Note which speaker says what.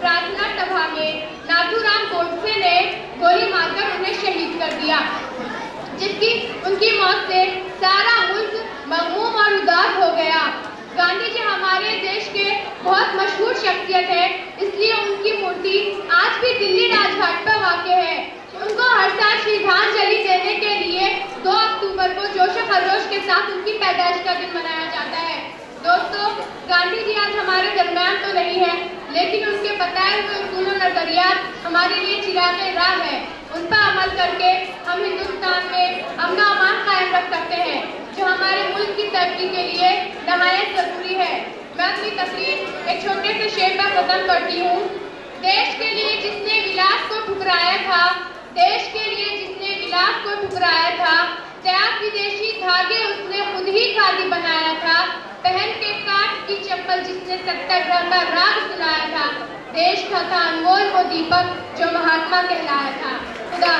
Speaker 1: प्रार्थना सभा में नाथूराम गोडसे ने गोली मारकर उन्हें शहीद कर दिया, जिसकी उनकी मौत से सारा मुल्क मगमूम और उदास हो गया। गांधी जी हमारे देश के बहुत मशहूर शख्सियत है, इसलिए उनकी मूर्ति आज भी दिल्ली राजघाट पर वाक़ है। उनको हर साल श्रद्धांजलि देने के लिए 2 अक्टूबर को जोश खरोश के साथ उनकी पैदाइश का दिन मनाया जाता है। दोस्तों, गांधी जी आज हमारे दरमियान तो नहीं है, लेकिन उनके बताए हुए उसूल और नजरियात हमारे लिए चिराग राह है। उन पर अमल करके हम हिंदुस्तान में अमन और अमान कायम रख सकते हैं, जो हमारे मुल्क की तरक्की के लिए नहायत जरूरी है। मैं अपनी तकरीर एक छोटे से शेर पर खत्म करती हूँ। देश के लिए जिसने विलास को ठुकराया था, देश के लिए जिसने विलास को ठुकराया था, त्याग विदेशी धागे उसने खुद ही खादी बनाया था, पहन के काठ की चप्पल जिसने सत्याग्रह का राग सुनाया था, देश का था अनमोल वो दीपक जो महात्मा कहलाया था। खुदा